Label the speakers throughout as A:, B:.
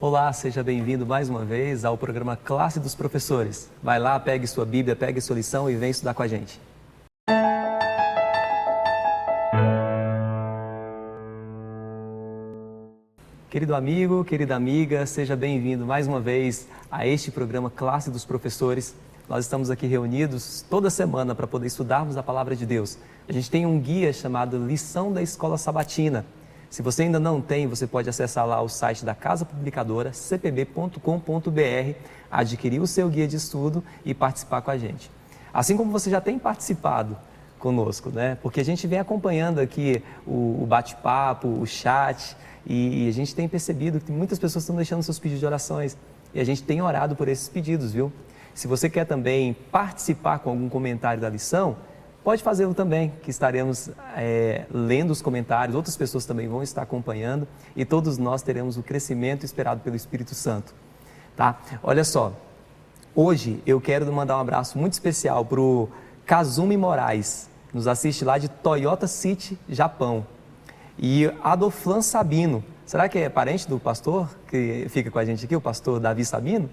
A: Olá, seja bem-vindo mais uma vez ao programa Classe dos Professores. Vai lá, pegue sua Bíblia, pegue sua lição e vem estudar com a gente. Querido amigo, querida amiga, seja bem-vindo mais uma vez a este programa Classe dos Professores. Nós estamos aqui reunidos toda semana para poder estudarmos a Palavra de Deus. A gente tem um guia chamado Lição da Escola Sabatina. Se você ainda não tem, você pode acessar lá o site da Casa Publicadora, cpb.com.br, adquirir o seu guia de estudo e participar com a gente. Assim como você já tem participado conosco, né? Porque a gente vem acompanhando aqui o bate-papo, o chat, e a gente tem percebido que muitas pessoas estão deixando seus pedidos de orações, e a gente tem orado por esses pedidos, viu? Se você quer também participar com algum comentário da lição, pode fazê-lo também, que estaremos lendo os comentários, outras pessoas também vão estar acompanhando e todos nós teremos o crescimento esperado pelo Espírito Santo, tá? Olha só, hoje eu quero mandar um abraço muito especial para o Kazumi Moraes, nos assiste lá de Toyota City, Japão, e Adoflan Sabino, será que é parente do pastor que fica com a gente aqui, o pastor Davi Sabino?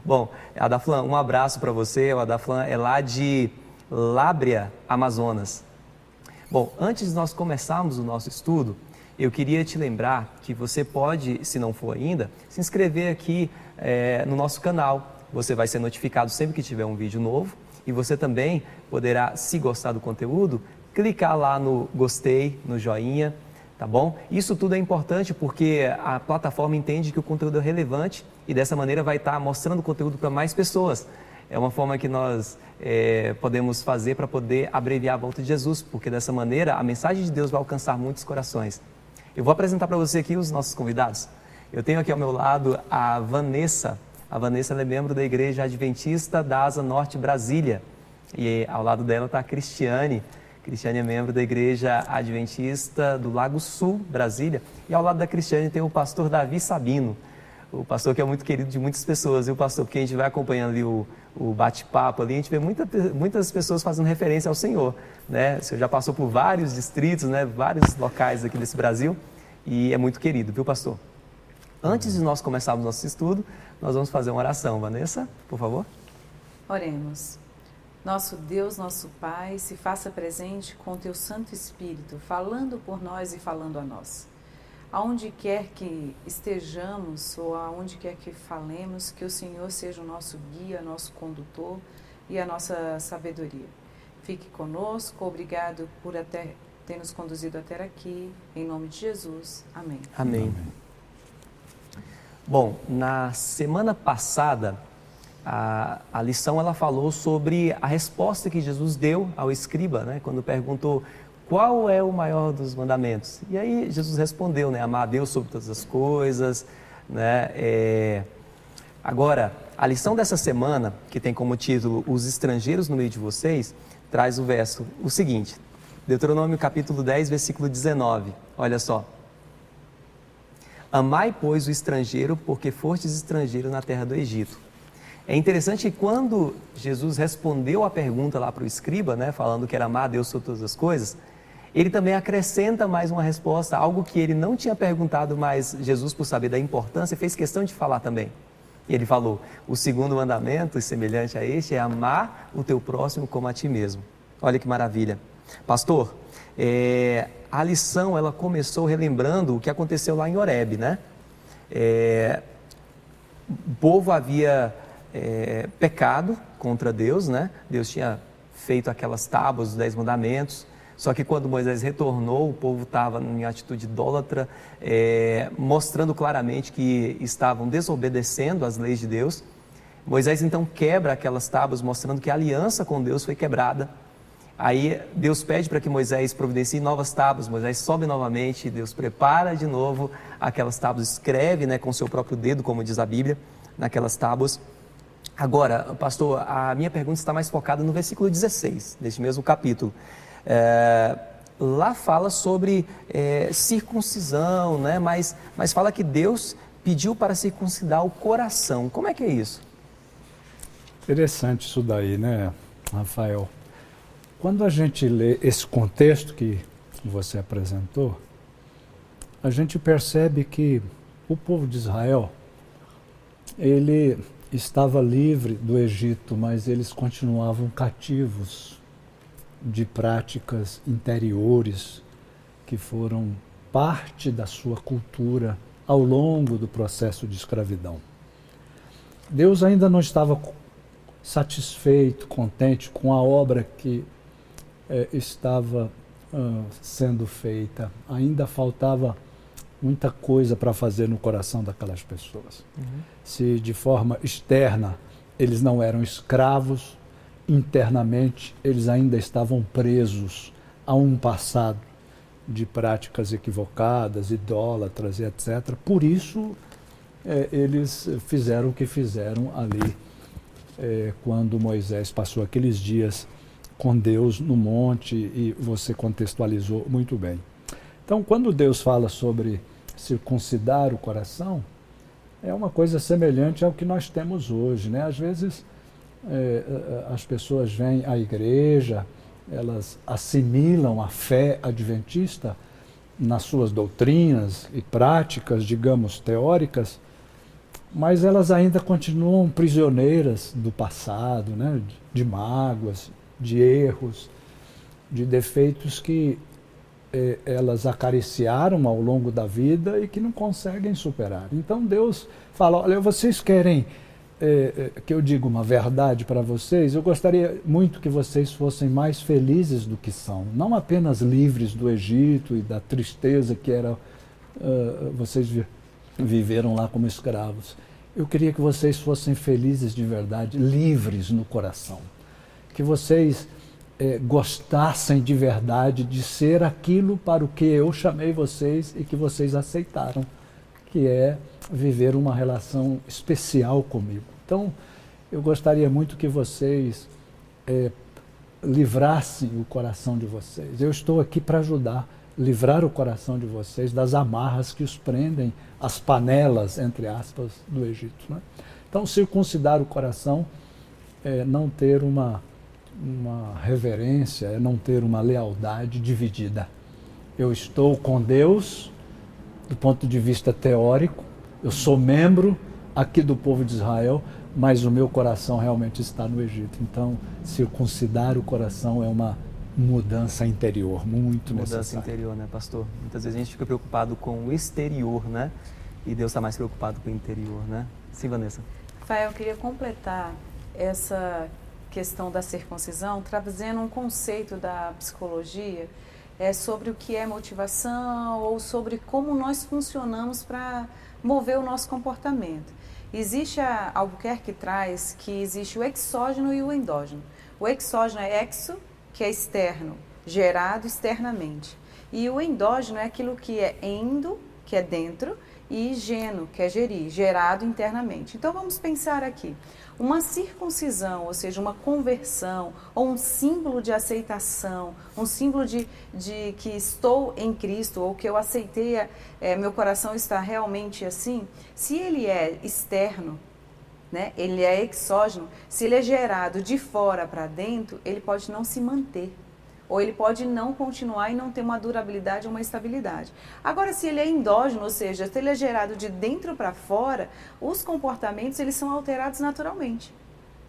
A: Bom, Adaflan, um abraço para você, o Adaflan é lá de Lábrea, Amazonas. Bom, antes de nós começarmos o nosso estudo, eu queria te lembrar que você pode, se não for ainda, se inscrever aqui no nosso canal. Você vai ser notificado sempre que tiver um vídeo novo e você também poderá, se gostar do conteúdo, clicar lá no gostei, no joinha, tá bom? Isso tudo é importante porque a plataforma entende que o conteúdo é relevante e dessa maneira vai estar mostrando o conteúdo para mais pessoas. É uma forma que nós podemos fazer para poder abreviar a volta de Jesus, porque dessa maneira a mensagem de Deus vai alcançar muitos corações. Eu vou apresentar para você aqui os nossos convidados. Eu tenho aqui ao meu lado a Vanessa. A Vanessa ela é membro da Igreja Adventista da Asa Norte Brasília. E ao lado dela está a Cristiane. Cristiane é membro da Igreja Adventista do Lago Sul, Brasília. E ao lado da Cristiane tem o pastor Davi Sabino. O pastor que é muito querido de muitas pessoas, e o pastor, porque a gente vai acompanhando ali o bate-papo ali, a gente vê muitas pessoas fazendo referência ao Senhor, né? O Senhor já passou por vários distritos, né? Vários locais aqui desse Brasil, e é muito querido, viu, pastor? Antes de nós começarmos nosso estudo, nós vamos fazer uma oração. Vanessa, por favor.
B: Oremos. Nosso Deus, nosso Pai, se faça presente com o Teu Santo Espírito, falando por nós e falando a nós. Aonde quer que estejamos ou aonde quer que falemos, que o Senhor seja o nosso guia, nosso condutor e a nossa sabedoria. Fique conosco, obrigado por ter nos conduzido até aqui, em nome de Jesus. Amém.
A: Amém. Bom, na semana passada, a lição ela falou sobre a resposta que Jesus deu ao escriba, né, quando perguntou qual é o maior dos mandamentos? E aí Jesus respondeu, né? Amar a Deus sobre todas as coisas, né? Agora, a lição dessa semana, que tem como título Os estrangeiros no meio de vocês, traz o seguinte, Deuteronômio capítulo 10, versículo 19, olha só. Amai, pois, o estrangeiro, porque fostes estrangeiro na terra do Egito. É interessante que quando Jesus respondeu a pergunta lá para o escriba, né, falando que era amar a Deus sobre todas as coisas, ele também acrescenta mais uma resposta, algo que ele não tinha perguntado, mas Jesus, por saber da importância, fez questão de falar também. E ele falou, o segundo mandamento, semelhante a este, é amar o teu próximo como a ti mesmo. Olha que maravilha. Pastor, a lição ela começou relembrando o que aconteceu lá em Horebe, né? O povo havia pecado contra Deus, né? Deus tinha feito aquelas tábuas, os 10 mandamentos, só que quando Moisés retornou, o povo estava em atitude idólatra, mostrando claramente que estavam desobedecendo às leis de Deus. Moisés então quebra aquelas tábuas, mostrando que a aliança com Deus foi quebrada. Aí Deus pede para que Moisés providencie novas tábuas, Moisés sobe novamente, Deus prepara de novo aquelas tábuas, escreve, né, com seu próprio dedo, como diz a Bíblia, naquelas tábuas. Agora, pastor, a minha pergunta está mais focada no versículo 16, deste mesmo capítulo. Lá fala sobre circuncisão, né? Mas fala que Deus pediu para circuncidar o coração. Como é que é isso?
C: Interessante isso daí, né, Rafael? Quando a gente lê esse contexto que você apresentou, a gente percebe que o povo de Israel ele estava livre do Egito, mas eles continuavam cativos de práticas interiores que foram parte da sua cultura ao longo do processo de escravidão. Deus ainda não estava satisfeito, contente com a obra que estava sendo feita. Ainda faltava muita coisa para fazer no coração daquelas pessoas. Se de forma externa eles não eram escravos, internamente eles ainda estavam presos a um passado de práticas equivocadas, idólatras e etc. Por isso eles fizeram o que fizeram ali quando Moisés passou aqueles dias com Deus no monte, e você contextualizou muito bem. Então, quando Deus fala sobre circuncidar o coração, é uma coisa semelhante ao que nós temos hoje, né? Às vezes as pessoas vêm à igreja, elas assimilam a fé adventista nas suas doutrinas e práticas, digamos, teóricas, mas elas ainda continuam prisioneiras do passado, né? De mágoas, de erros, de defeitos que elas acariciaram ao longo da vida e que não conseguem superar. Então Deus fala, olha, vocês querem que eu diga uma verdade para vocês? Eu gostaria muito que vocês fossem mais felizes do que são, não apenas livres do Egito e da tristeza que era vocês viveram lá como escravos. Eu queria que vocês fossem felizes de verdade, livres no coração, que vocês gostassem de verdade de ser aquilo para o que eu chamei vocês e que vocês aceitaram, que é viver uma relação especial comigo. Então, eu gostaria muito que vocês livrassem o coração de vocês. Eu estou aqui para ajudar, livrar o coração de vocês das amarras que os prendem, as panelas, entre aspas, do Egito, né? Então, circuncidar o coração é não ter uma reverência, é não ter uma lealdade dividida. Eu estou com Deus do ponto de vista teórico, eu sou membro aqui do povo de Israel, mas o meu coração realmente está no Egito. Então, circuncidar o coração é uma mudança interior muito necessária.
A: Mudança interior, né, pastor? Muitas vezes a gente fica preocupado com o exterior, né? E Deus está mais preocupado com o interior, né? Sim, Vanessa.
B: Rafael, eu queria completar essa questão da circuncisão, trazendo um conceito da psicologia sobre o que é motivação ou sobre como nós funcionamos para mover o nosso comportamento. Existe a Albuquerque traz que existe o exógeno e o endógeno. O exógeno é exo, que é externo, gerado externamente. E o endógeno é aquilo que é endo, que é dentro, e geno, que é gerir, gerado internamente. Então vamos pensar aqui. Uma circuncisão, ou seja, uma conversão, ou um símbolo de aceitação, um símbolo de que estou em Cristo, ou que eu aceitei, meu coração está realmente assim, se ele é externo, né, ele é exógeno, se ele é gerado de fora para dentro, ele pode não se manter. Ou ele pode não continuar e não ter uma durabilidade ou uma estabilidade. Agora, se ele é endógeno, ou seja, se ele é gerado de dentro para fora, os comportamentos eles são alterados naturalmente,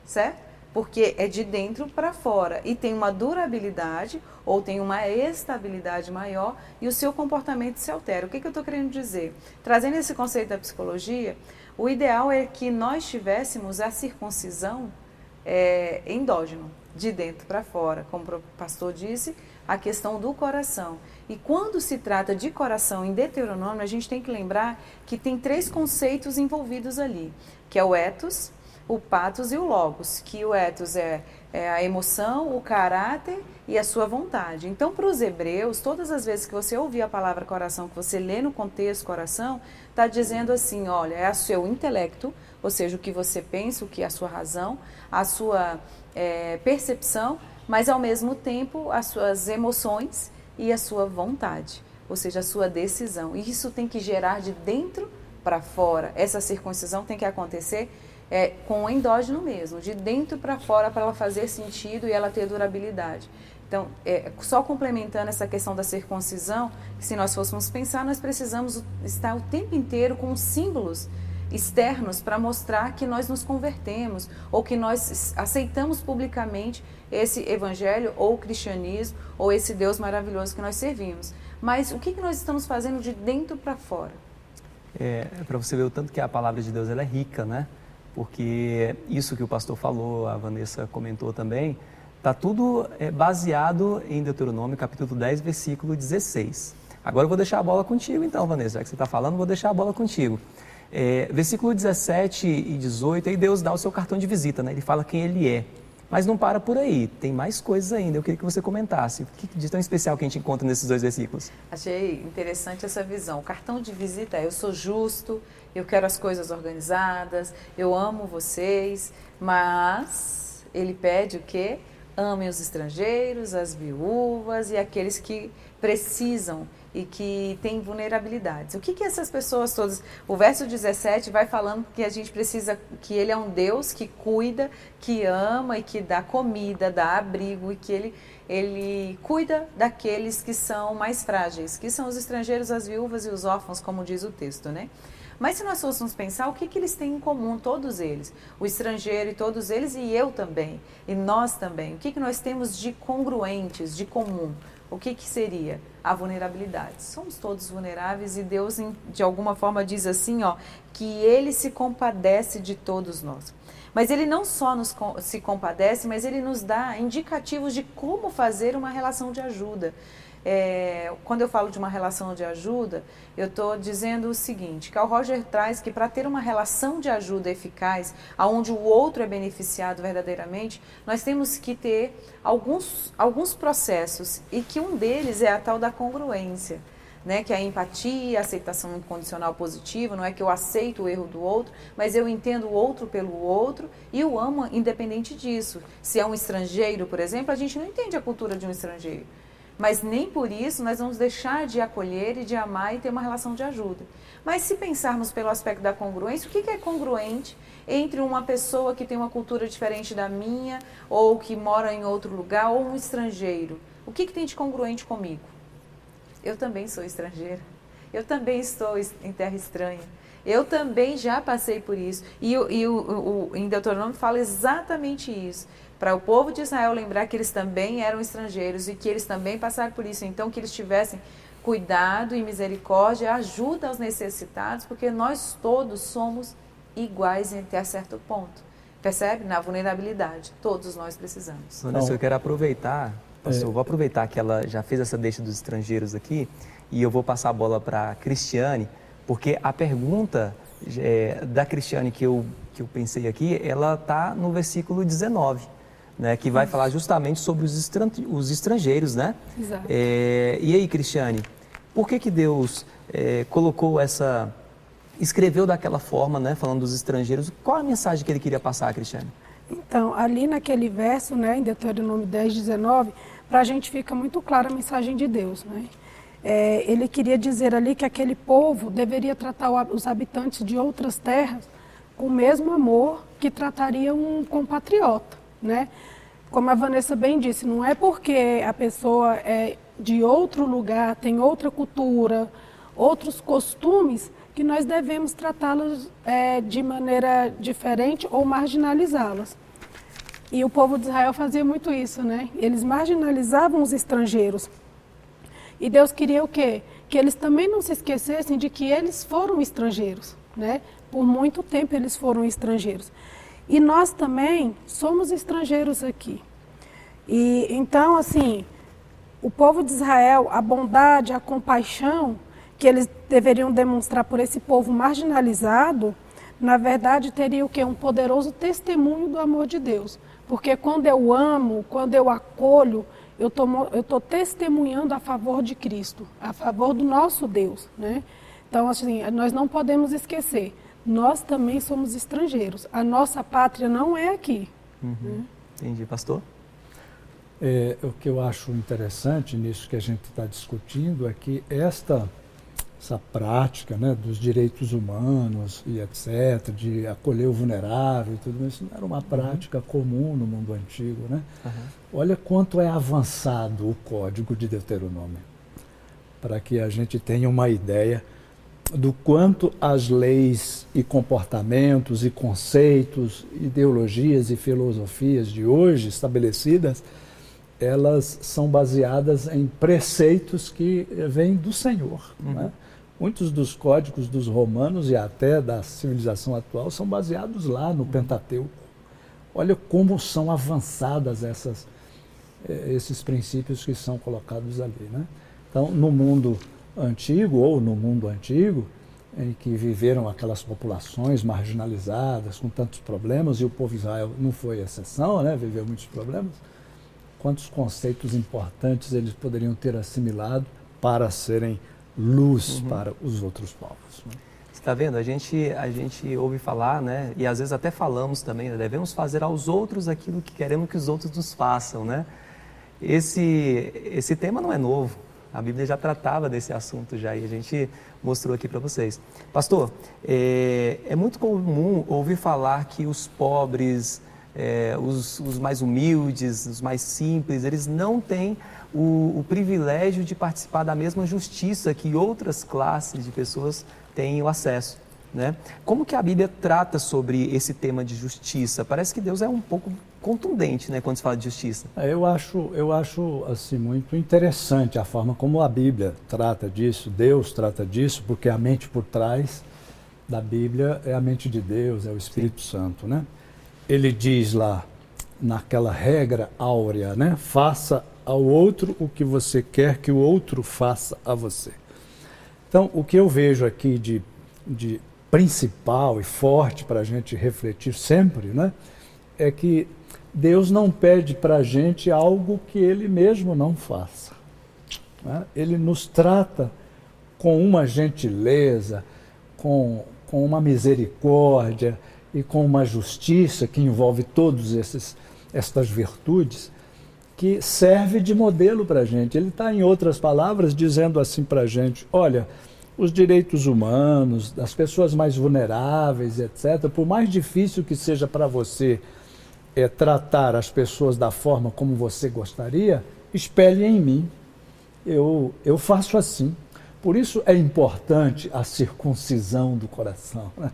B: certo? Porque é de dentro para fora e tem uma durabilidade ou tem uma estabilidade maior e o seu comportamento se altera. O que eu estou querendo dizer? Trazendo esse conceito da psicologia, o ideal é que nós tivéssemos a circuncisão endógeno, de dentro para fora, como o pastor disse, a questão do coração. E quando se trata de coração em Deuteronômio, a gente tem que lembrar que tem 3 conceitos envolvidos ali, que é o ethos, o pathos e o logos, que o ethos é a emoção, o caráter e a sua vontade. Então, para os hebreus, todas as vezes que você ouvir a palavra coração, que você lê no contexto coração, está dizendo assim, olha, é o seu intelecto, ou seja, o que você pensa, o que é a sua razão, a sua percepção, mas ao mesmo tempo as suas emoções e a sua vontade, ou seja, a sua decisão. E isso tem que gerar de dentro para fora. Essa circuncisão tem que acontecer com o endógeno mesmo, de dentro para fora, para ela fazer sentido e ela ter durabilidade. Então, só complementando essa questão da circuncisão, se nós fôssemos pensar, nós precisamos estar o tempo inteiro com símbolos externos para mostrar que nós nos convertemos ou que nós aceitamos publicamente esse evangelho ou o cristianismo ou esse Deus maravilhoso que nós servimos. Mas o que nós estamos fazendo de dentro para fora?
A: Para você ver o tanto que a palavra de Deus ela é rica, né? Porque isso que o pastor falou, a Vanessa comentou também, está tudo baseado em Deuteronômio, capítulo 10, versículo 16. Agora eu vou deixar a bola contigo então, Vanessa, já que você está falando, vou deixar a bola contigo. Versículo 17 e 18, aí Deus dá o seu cartão de visita, né? Ele fala quem Ele é. Mas não para por aí, tem mais coisas ainda. Eu queria que você comentasse. O que de tão especial que a gente encontra nesses 2 versículos?
B: Achei interessante essa visão. O cartão de visita é: eu sou justo, eu quero as coisas organizadas, eu amo vocês, mas ele pede o quê? Amem os estrangeiros, as viúvas e aqueles que precisam e que têm vulnerabilidades. O que essas pessoas todas... O verso 17 vai falando que a gente precisa, que Ele é um Deus que cuida, que ama e que dá comida, dá abrigo e que Ele cuida daqueles que são mais frágeis, que são os estrangeiros, as viúvas e os órfãos, como diz o texto, né? Mas se nós fôssemos pensar, o que eles têm em comum, todos eles? O estrangeiro e todos eles, e eu também, e nós também. O que nós temos de congruentes, de comum? O que seria? A vulnerabilidade. Somos todos vulneráveis e Deus, de alguma forma, diz assim, que Ele se compadece de todos nós. Mas Ele não só se compadece, mas Ele nos dá indicativos de como fazer uma relação de ajuda. Quando eu falo de uma relação de ajuda, eu estou dizendo o seguinte: Carl Roger traz que para ter uma relação de ajuda eficaz, onde o outro é beneficiado verdadeiramente, nós temos que ter alguns processos, e que um deles é a tal da congruência, né? Que é a empatia, a aceitação incondicional positiva. Não é que eu aceito o erro do outro, mas eu entendo o outro pelo outro e o amo independente disso. Se é um estrangeiro, por exemplo, a gente não entende a cultura de um estrangeiro. Mas nem por isso nós vamos deixar de acolher e de amar e ter uma relação de ajuda. Mas se pensarmos pelo aspecto da congruência, o que é congruente entre uma pessoa que tem uma cultura diferente da minha, ou que mora em outro lugar, ou um estrangeiro? O que tem de congruente comigo? Eu também sou estrangeira. Eu também estou em terra estranha. Eu também já passei por isso. E em Deuteronômio fala exatamente isso. Para o povo de Israel lembrar que eles também eram estrangeiros e que eles também passaram por isso. Então, que eles tivessem cuidado e misericórdia, ajuda aos necessitados, porque nós todos somos iguais até certo ponto. Percebe? Na vulnerabilidade. Todos nós precisamos.
A: Vanessa, eu quero aproveitar, pastor, vou aproveitar que ela já fez essa deixa dos estrangeiros aqui, e eu vou passar a bola para a Cristiane, porque a pergunta da Cristiane que eu pensei aqui, ela está no versículo 19. Né, que vai falar justamente sobre os estrangeiros, né?
D: Exato.
A: E aí, Cristiane, por que Deus escreveu daquela forma, né, falando dos estrangeiros? Qual a mensagem que Ele queria passar, Cristiane?
D: Então, ali naquele verso, né, em Deuteronômio 10, 19, para a gente fica muito clara a mensagem de Deus, né? Ele queria dizer ali que aquele povo deveria tratar os habitantes de outras terras com o mesmo amor que trataria um compatriota, né? Como a Vanessa bem disse, não é porque a pessoa é de outro lugar, tem outra cultura, outros costumes, que nós devemos tratá-las de maneira diferente ou marginalizá-las. E o povo de Israel fazia muito isso, né? Eles marginalizavam os estrangeiros. E Deus queria o quê? Que eles também não se esquecessem de que eles foram estrangeiros, né? Por muito tempo eles foram estrangeiros. E nós também somos estrangeiros aqui. E então, assim, o povo de Israel, a bondade, a compaixão que eles deveriam demonstrar por esse povo marginalizado, na verdade teria o quê? Um poderoso testemunho do amor de Deus. Porque quando eu amo, quando eu acolho, eu estou testemunhando a favor de Cristo, a favor do nosso Deus, né? Então, assim, nós não podemos esquecer. Nós também somos estrangeiros. A nossa pátria não é aqui.
A: Uhum. Entendi, pastor?
C: O que eu acho interessante nisso que a gente está discutindo é que essa prática, né, dos direitos humanos e etc., de acolher o vulnerável e tudo isso, não era uma prática comum no mundo antigo, né? Olha quanto é avançado o Código de Deuteronômio, para que a gente tenha uma ideia do quanto as leis e comportamentos e conceitos, ideologias e filosofias de hoje estabelecidas, elas são baseadas em preceitos que vêm do Senhor. Né? Muitos dos códigos dos romanos e até da civilização atual são baseados lá no Pentateuco. Olha como são avançadas esses princípios que são colocados ali. Né? Então, no mundo antigo, em que viveram aquelas populações marginalizadas, com tantos problemas, e o povo de Israel não foi exceção, né? Viveu muitos problemas, quantos conceitos importantes eles poderiam ter assimilado para serem luz para os outros povos. Né?
A: Você está vendo? A gente ouve falar, né? E às vezes até falamos também, né? Devemos fazer aos outros aquilo que queremos que os outros nos façam, né? Esse tema não é novo. A Bíblia já tratava desse assunto já e a gente mostrou aqui para vocês. Pastor, é muito comum ouvir falar que os pobres, os mais humildes, os mais simples, eles não têm o privilégio de participar da mesma justiça que outras classes de pessoas têm o acesso. Né? Como que a Bíblia trata sobre esse tema de justiça? Parece que Deus é um pouco contundente, né, quando se fala de justiça.
C: Eu acho assim, muito interessante a forma como a Bíblia trata disso, Deus trata disso, porque a mente por trás da Bíblia é a mente de Deus, é o Espírito Santo. Né? Ele diz lá, naquela regra áurea, né? Faça ao outro o que você quer que o outro faça a você. Então, o que eu vejo aqui de principal e forte para a gente refletir sempre, né, é que Deus não pede para a gente algo que Ele mesmo não faça. Né? Ele nos trata com uma gentileza, com uma misericórdia e com uma justiça que envolve todas estas virtudes, que serve de modelo para a gente. Ele está, em outras palavras, dizendo assim para a gente, olha, os direitos humanos, das pessoas mais vulneráveis, etc., por mais difícil que seja para você tratar as pessoas da forma como você gostaria, espelhe em mim. Eu faço assim. Por isso é importante a circuncisão do coração, né?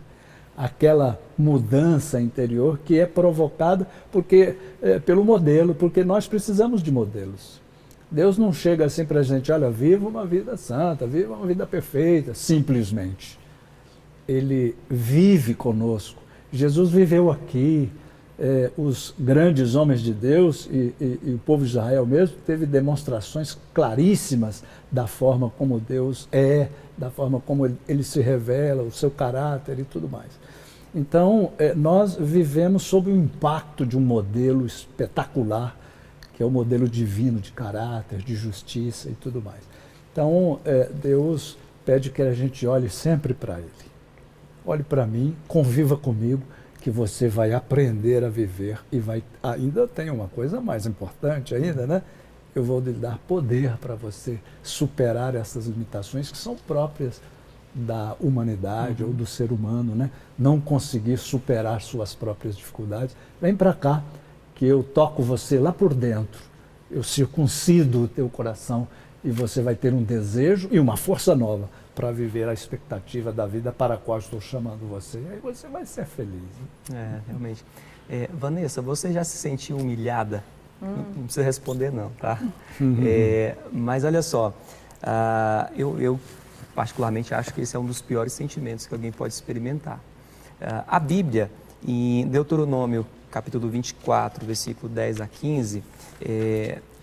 C: Aquela mudança interior que é provocada pelo modelo, porque nós precisamos de modelos. Deus não chega assim para a gente, olha, viva uma vida santa, viva uma vida perfeita, simplesmente. Ele vive conosco. Jesus viveu aqui, os grandes homens de Deus e o povo de Israel mesmo teve demonstrações claríssimas da forma como Deus é, da forma como ele se revela, o seu caráter e tudo mais. Então, nós vivemos sob o impacto de um modelo espetacular, que é o modelo divino de caráter, de justiça e tudo mais. Então, Deus pede que a gente olhe sempre para Ele. Olhe para mim, conviva comigo, que você vai aprender a viver e ainda tem uma coisa mais importante ainda, né? Eu vou lhe dar poder para você superar essas limitações que são próprias da humanidade ou do ser humano, né? Não conseguir superar suas próprias dificuldades. Vem para cá, que eu toco você lá por dentro, eu circuncido o teu coração e você vai ter um desejo e uma força nova para viver a expectativa da vida para a qual estou chamando você. E aí você vai ser feliz. Né?
A: Realmente. Vanessa, você já se sentiu humilhada? Não precisa responder não, tá? Mas olha só, eu particularmente acho que esse é um dos piores sentimentos que alguém pode experimentar. A Bíblia, em Deuteronômio, capítulo 24, versículo 10 a 15,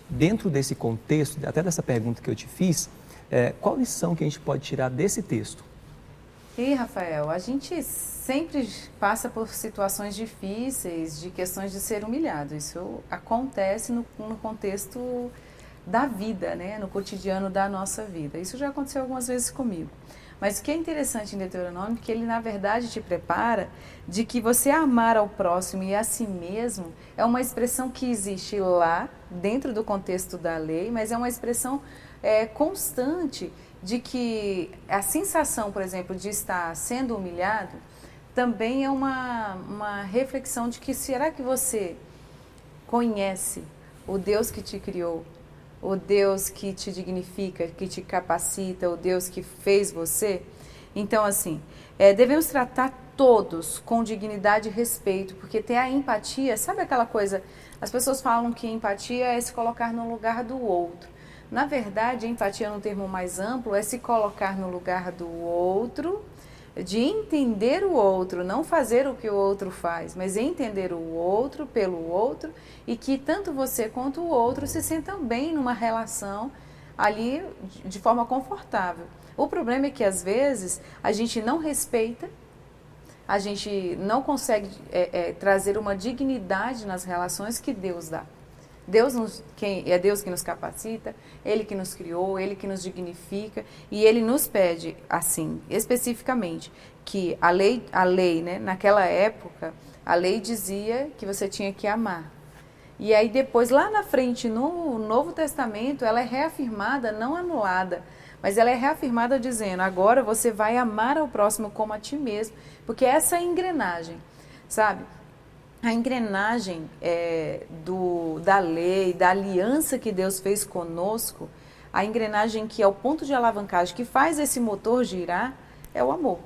A: dentro desse contexto, até dessa pergunta que eu te fiz, qual lição que a gente pode tirar desse texto?
B: Rafael, a gente sempre passa por situações difíceis, de questões de ser humilhado. Isso acontece no contexto da vida, né? No cotidiano da nossa vida. Isso já aconteceu algumas vezes comigo. Mas o que é interessante em Deuteronômio é que ele, na verdade, te prepara de que você amar ao próximo e a si mesmo é uma expressão que existe lá, dentro do contexto da lei, mas é uma expressão constante de que a sensação, por exemplo, de estar sendo humilhado também é uma reflexão de que será que você conhece o Deus que te criou, o Deus que te dignifica, que te capacita, o Deus que fez você? Então, assim, devemos tratar todos com dignidade e respeito, porque ter a empatia, sabe aquela coisa, as pessoas falam que empatia é se colocar no lugar do outro. Na verdade, a empatia, num termo mais amplo, é se colocar no lugar do outro, de entender o outro, não fazer o que o outro faz, mas entender o outro pelo outro, e que tanto você quanto o outro se sentam bem numa relação ali de forma confortável. O problema é que às vezes a gente não respeita, a gente não consegue trazer uma dignidade nas relações que Deus dá. É Deus que nos capacita, Ele que nos criou, Ele que nos dignifica, e Ele nos pede, assim, especificamente, que a lei, né, naquela época, a lei dizia que você tinha que amar. E aí depois, lá na frente, no Novo Testamento, ela é reafirmada, não anulada, mas ela é reafirmada dizendo, agora você vai amar ao próximo como a ti mesmo, porque essa é a engrenagem, sabe? A engrenagem da lei, da aliança que Deus fez conosco, a engrenagem que é o ponto de alavancagem que faz esse motor girar, é o amor.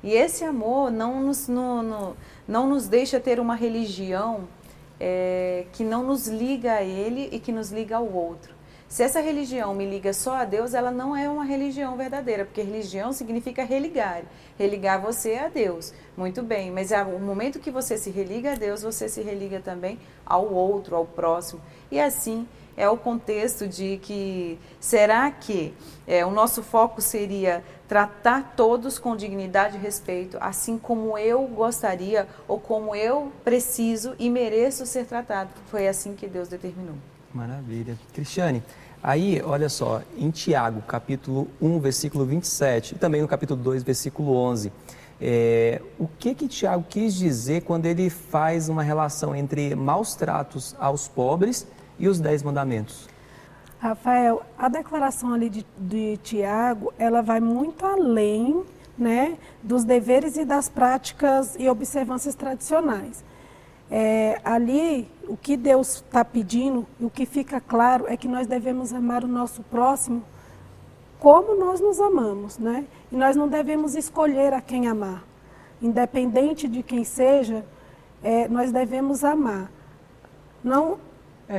B: E esse amor não nos deixa ter uma religião que não nos liga a Ele e que nos liga ao outro. Se essa religião me liga só a Deus, ela não é uma religião verdadeira, porque religião significa religar você a Deus. Muito bem, mas o momento que você se religa a Deus, você se religa também ao outro, ao próximo. E assim é o contexto de que, será que o nosso foco seria tratar todos com dignidade e respeito, assim como eu gostaria ou como eu preciso e mereço ser tratado? Foi assim que Deus determinou.
A: Maravilha. Cristiane, aí, olha só, em Tiago, capítulo 1, versículo 27, e também no capítulo 2, versículo 11, o que Tiago quis dizer quando ele faz uma relação entre maus tratos aos pobres e os 10 mandamentos?
D: Rafael, a declaração ali de Tiago, ela vai muito além, né, dos deveres e das práticas e observâncias tradicionais. Ali, o que Deus está pedindo, e o que fica claro é que nós devemos amar o nosso próximo como nós nos amamos, né? E nós não devemos escolher a quem amar. Independente de quem seja, nós devemos amar. Não...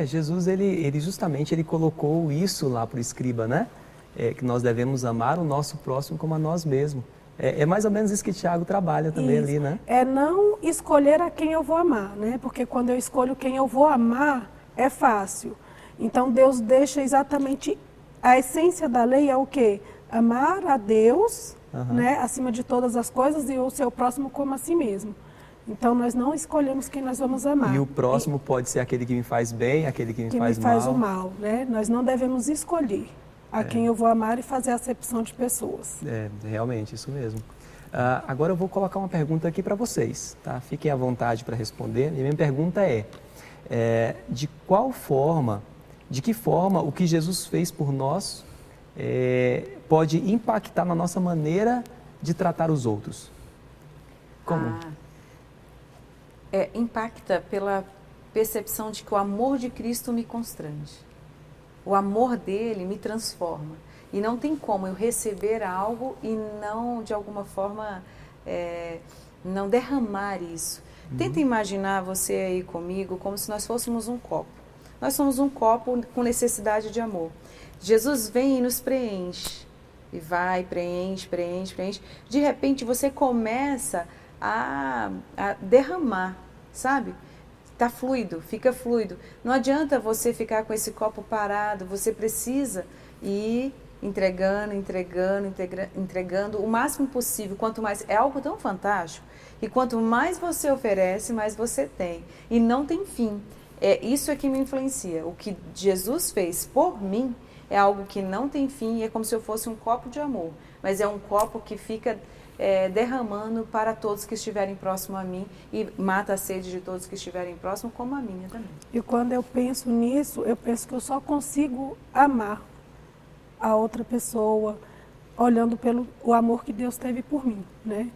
A: Jesus, ele justamente ele colocou isso lá para o escriba, né? Que nós devemos amar o nosso próximo como a nós mesmos. É mais ou menos isso que Tiago trabalha também ali, né?
D: É não escolher a quem eu vou amar, né? Porque quando eu escolho quem eu vou amar, é fácil. Então Deus deixa exatamente, a essência da lei é o quê? Amar a Deus, né? Acima de todas as coisas, e o seu próximo como a si mesmo. Então nós não escolhemos quem nós vamos amar.
A: E o próximo pode ser aquele que me faz bem, aquele que me faz mal. Que me faz
D: o mal, né? Nós não devemos escolher a quem eu vou amar e fazer acepção de pessoas.
A: Realmente, isso mesmo. Agora eu vou colocar uma pergunta aqui para vocês, tá? Fiquem à vontade para responder. E a minha pergunta de que forma o que Jesus fez por nós pode impactar na nossa maneira de tratar os outros? Como?
B: Impacta pela percepção de que o amor de Cristo me constrange. O amor dele me transforma. E não tem como eu receber algo e não, de alguma forma, não derramar isso. Tenta imaginar você aí comigo como se nós fôssemos um copo. Nós somos um copo com necessidade de amor. Jesus vem e nos preenche. E vai, preenche. De repente você começa a derramar, sabe? Tá fluido, fica fluido. Não adianta você ficar com esse copo parado, você precisa ir entregando o máximo possível. Quanto mais, é algo tão fantástico, e quanto mais você oferece, mais você tem. E não tem fim. Isso é que me influencia. O que Jesus fez por mim é algo que não tem fim, é como se eu fosse um copo de amor. Mas é um copo que fica derramando para todos que estiverem próximo a mim e mata a sede de todos que estiverem próximo, como a minha também.
D: E quando eu penso nisso, eu penso que eu só consigo amar a outra pessoa olhando pelo o amor que Deus teve por mim, né?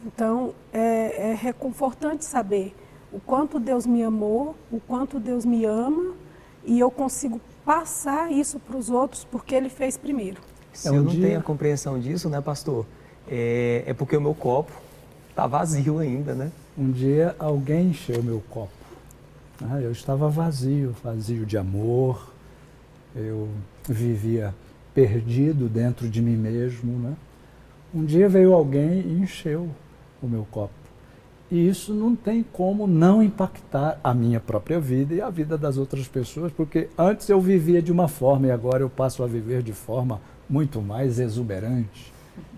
D: Então, é reconfortante saber o quanto Deus me amou, o quanto Deus me ama, e eu consigo passar isso para os outros porque Ele fez primeiro.
A: Se eu não tenho a compreensão disso, né, pastor? é porque o meu copo está vazio ainda, né?
C: Um dia alguém encheu meu copo. Eu estava vazio, vazio de amor. Eu vivia perdido dentro de mim mesmo, né? Um dia veio alguém e encheu o meu copo. E isso não tem como não impactar a minha própria vida e a vida das outras pessoas, porque antes eu vivia de uma forma e agora eu passo a viver de forma muito mais exuberante.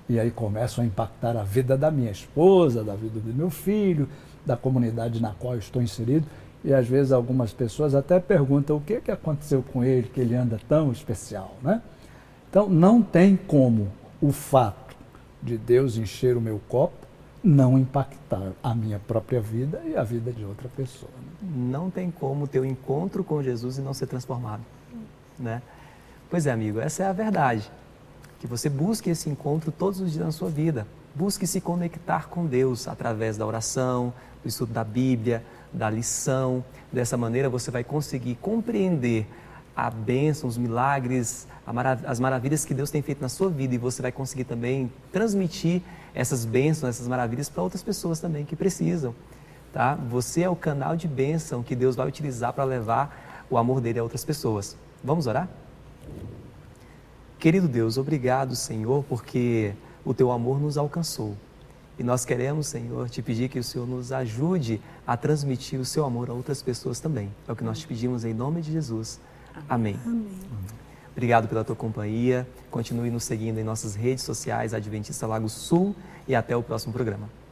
C: E aí começo a impactar a vida da minha esposa, da vida do meu filho, da comunidade na qual eu estou inserido. E às vezes algumas pessoas até perguntam o que aconteceu com ele, que ele anda tão especial, né? Então não tem como o fato de Deus encher o meu copo não impactar a minha própria vida e a vida de outra pessoa.
A: Não tem como ter um encontro com Jesus e não ser transformado, né? Pois é, amigo, essa é a verdade. Que você busque esse encontro todos os dias na sua vida. Busque se conectar com Deus através da oração, do estudo da Bíblia, da lição. Dessa maneira você vai conseguir compreender a bênção, os milagres, as maravilhas que Deus tem feito na sua vida, e você vai conseguir também transmitir essas bênçãos, essas maravilhas para outras pessoas também que precisam, tá? Você é o canal de bênção que Deus vai utilizar para levar o amor dele a outras pessoas. Vamos orar? Querido Deus, obrigado, Senhor, porque o teu amor nos alcançou. E nós queremos, Senhor, te pedir que o Senhor nos ajude a transmitir o seu amor a outras pessoas também. É o que nós te pedimos em nome de Jesus. Amém.
D: Amém.
A: Obrigado pela tua companhia. Continue nos seguindo em nossas redes sociais, Adventista Lago Sul, e até o próximo programa.